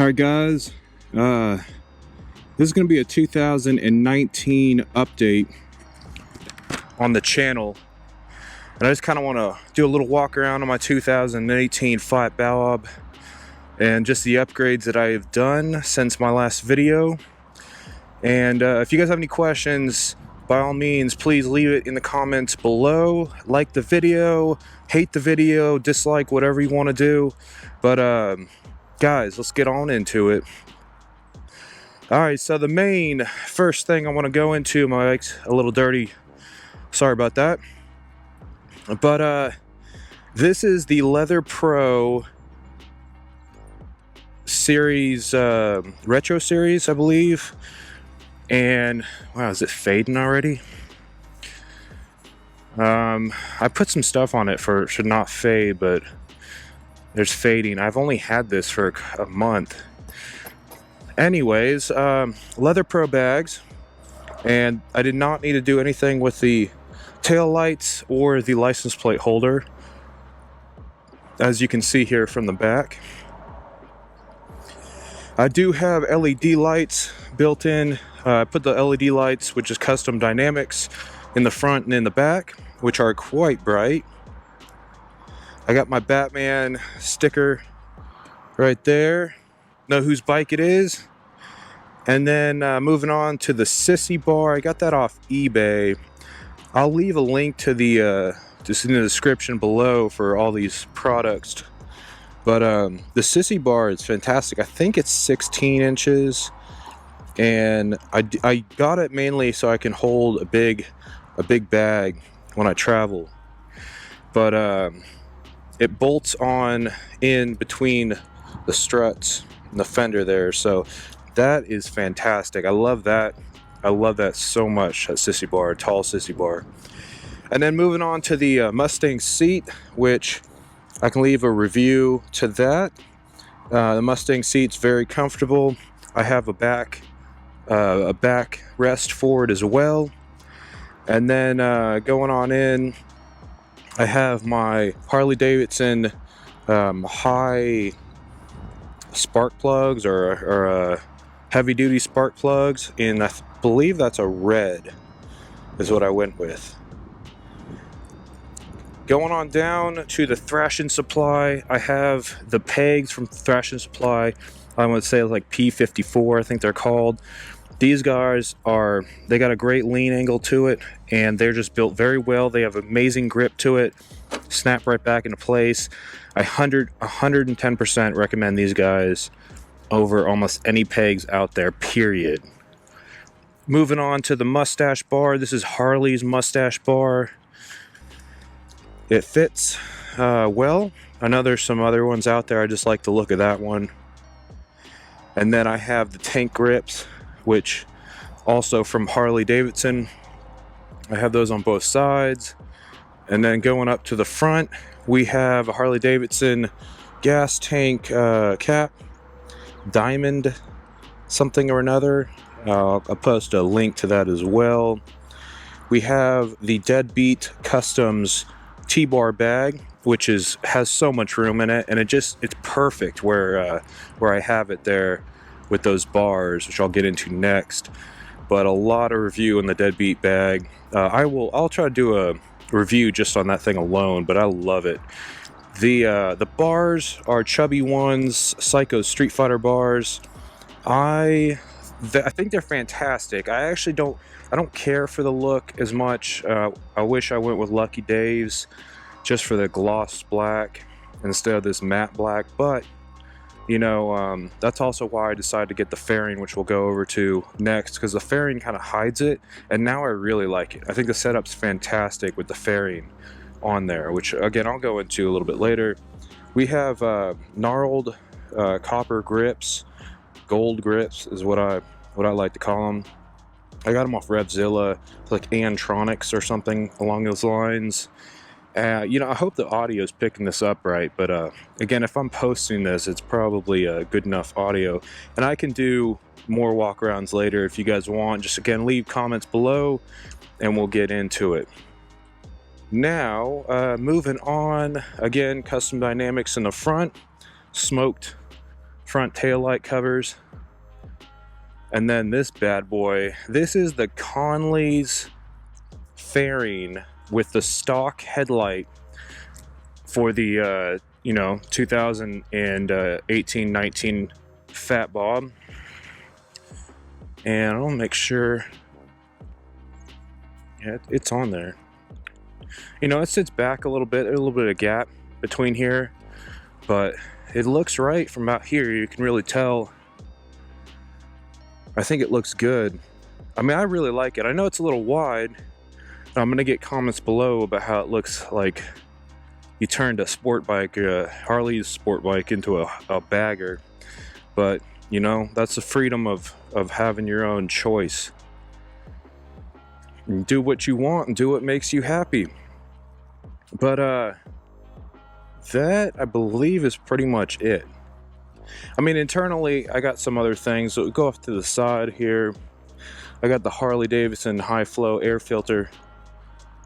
Alright guys, this is going to be a 2019 update on the channel, and I just kind of want to do a little walk around on my 2018 Fatbob and just the upgrades that I have done since my last video. And if you guys have any questions, by all means please leave it in the comments below. Like the video, hate the video, dislike, whatever you want to do, but guys, let's get on into it. Alright, so the main first thing I want to go into, my mic's a little dirty, sorry about that, but this is the Leather Pro series, retro series, I believe. And wow, is it fading already? I put some stuff on it for it should not fade, but there's fading. I've only had this for a month. Anyways, Leather Pro bags, and I did not need to do anything with the tail lights or the license plate holder, as you can see here from the back. I do have LED lights built in. I put the LED lights, which is custom dynamics, in the front and in the back, which are quite bright. I got my Batman sticker right there. Know whose bike it is. And then moving on to the Sissy Bar. I got that off eBay. I'll leave a link to the just in the description below for all these products. But the Sissy Bar is fantastic. I think it's 16 inches. And I got it mainly so I can hold a big bag when I travel. But it bolts on in between the struts and the fender there, so that is fantastic. I love that. I love that so much, that Sissy Bar, tall Sissy Bar. And then moving on to the Mustang Seat, which I can leave a review to that. The Mustang Seat's very comfortable. I have a back rest for it as well. And then going on in, I have my Harley Davidson high spark plugs or heavy duty spark plugs, and I believe that's a red is what I went with. Going on down to the Thrashin supply, I have the pegs from Thrashin supply. I would say like P54, I think they're called. These guys they got a great lean angle to it, and they're just built very well. They have amazing grip to it, snap right back into place. I 110% recommend these guys over almost any pegs out there, period. Moving on to the Mustache bar. This is Harley's Mustache bar. It fits well. I know there's some other ones out there. I just like the look of that one. And then I have the tank grips, which also from Harley Davidson. I have those on both sides. And then going up to the front, we have a Harley Davidson gas tank cap, diamond something or another. I'll post a link to that as well. We have the Deadbeat Customs T-bar bag, which has so much room in it, and it's perfect where I have it there with those bars, which I'll get into next. But a lot of review in the Deadbeat bag. I'll try to do a review just on that thing alone, but I love it. The bars are Chubby ones, Psycho Street Fighter bars. I think they're fantastic. I don't care for the look as much. I wish I went with Lucky Dave's just for the gloss black instead of this matte black, but you know, that's also why I decided to get the fairing, which we'll go over to next, because the fairing kind of hides it, and now I really like it. I think the setup's fantastic with the fairing on there, which again I'll go into a little bit later. We have Knurled copper grips, gold grips is what I like to call them. I got them off Revzilla, like Accutronix or something along those lines. You know, I hope the audio is picking this up right, but again, if I'm posting this, it's probably good enough audio, and I can do more walk-arounds later if you guys want. Just again, leave comments below, and we'll get into it. Now, moving on, again, custom dynamics in the front, smoked front tail light covers. And then this bad boy, this is the Conley's fairing with the stock headlight for the 2018-19 Fatbob. And I'll make sure, yeah, it's on there. You know, it sits back a little bit, there's a little bit of gap between here, but it looks right from out here. You can really tell. I think it looks good. I mean, I really like it. I know it's a little wide. I'm gonna get comments below about how it looks like you turned a sport bike, Harley's sport bike, into a bagger. But you know, that's the freedom of having your own choice. You do what you want and do what makes you happy. But that, I believe, is pretty much it. I mean, internally, I got some other things. So go off to the side here. I got the Harley Davidson high flow air filter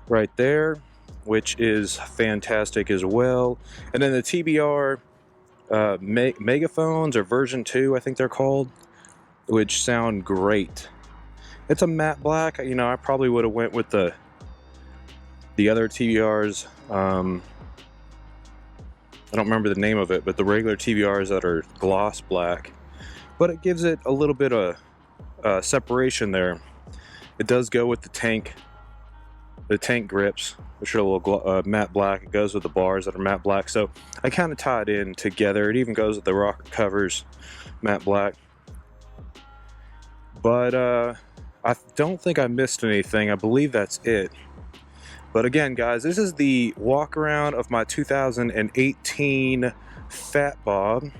right there, which is fantastic as well. And then the TBR megaphones, or version 2, I think they're called, which sound great. It's a matte black. You know, I probably would have went with the other TBRs. I don't remember the name of it, but the regular TBRs that are gloss black. But it gives it a little bit of separation there. It does go with the tank grips, which are a little matte black. It goes with the bars that are matte black. So I kind of tie it in together. It even goes with the rocker covers, matte black. But I don't think I missed anything. I believe that's it. But again, guys, this is the walk around of my 2018 Fatbob.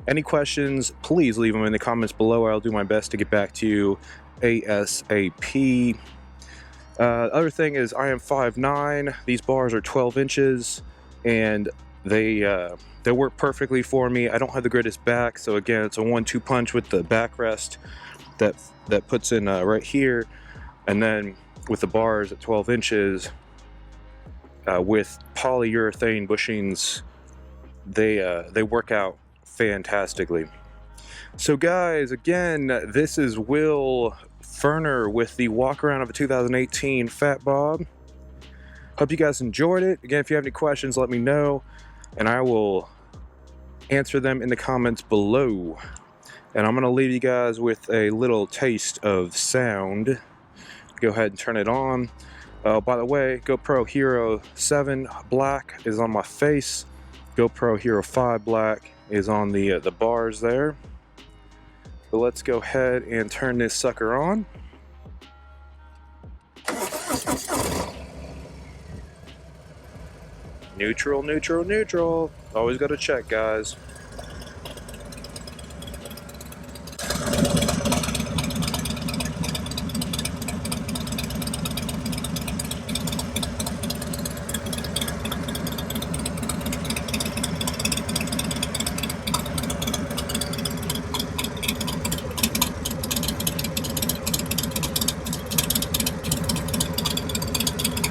Any questions, please leave them in the comments below. I'll do my best to get back to you ASAP. Other thing is, I am 5'9". These bars are 12 inches, and they work perfectly for me. I don't have the greatest back, so again, it's a 1-2 punch with the backrest that puts in right here, and then with the bars at 12 inches with polyurethane bushings, they work out fantastically. So guys, again, this is Will Ferner with the walk around of a 2018 Fatbob. Hope you guys enjoyed it. Again, if you have any questions, let me know, and I will answer them in the comments below. And I'm gonna leave you guys with a little taste of sound. Go ahead and turn it on. By the way, GoPro Hero 7 Black is on my face. GoPro Hero 5 Black is on the bars there. So let's go ahead and turn this sucker on. Neutral, neutral, neutral. Always gotta check, guys.